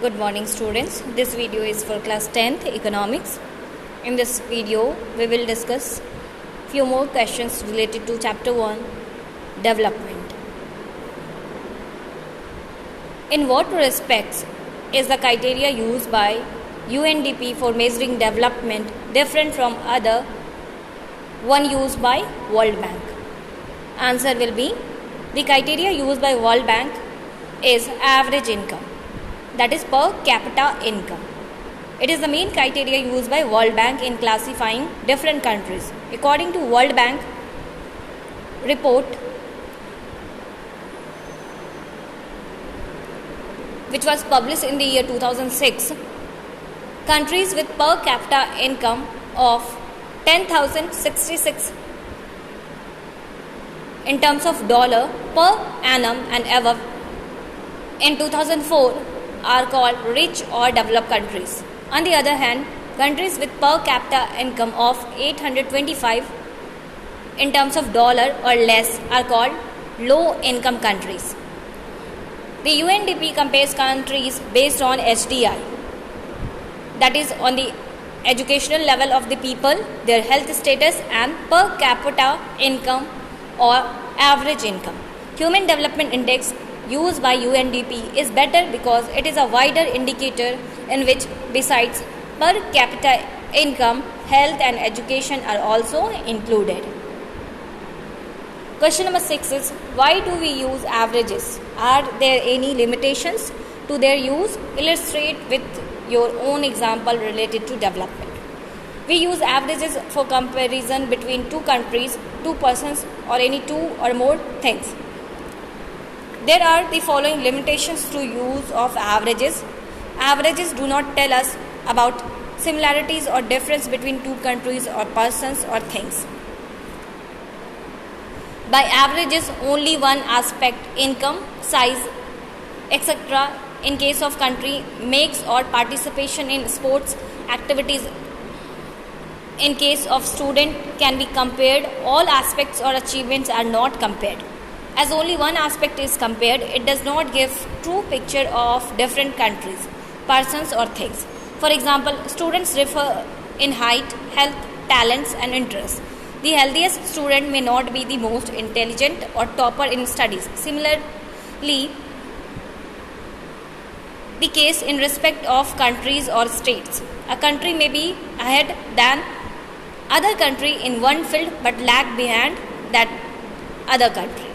Good morning students. This video is for class 10th economics. In this video we will discuss few more questions related to chapter 1 development. In what respects is the criteria used by UNDP for measuring development different from other one used by World Bank? Answer will be the criteria used by World Bank is average income, that is per capita income. It is the main criteria used by World Bank in classifying different countries. According to World Bank report, which was published in the year 2006, countries with per capita income of 10,066 in terms of dollar per annum and above in 2004 are called rich or developed countries. On the other hand, countries with per capita income of 825 in terms of dollar or less are called low income countries. The UNDP compares countries based on HDI, that is on the educational level of the people, their health status and per capita income or average income. Human Development Index used by UNDP is better because it is a wider indicator in which besides per capita income, health and education are also included. Question number 6 is, why do we use averages? Are there any limitations to their use? Illustrate with your own example related to development. We use averages for comparison between two countries, two persons or any two or more things. There are the following limitations to use of averages. Averages do not tell us about similarities or difference between two countries or persons or things. By averages, only one aspect, income, size, etc., in case of country, makes or participation in sports activities, in case of student, can be compared. All aspects or achievements are not compared. As only one aspect is compared, it does not give true picture of different countries, persons or things. For example, students differ in height, health, talents and interests. The healthiest student may not be the most intelligent or topper in studies. Similarly, the case in respect of countries or states. A country may be ahead than other country in one field but lag behind that other country.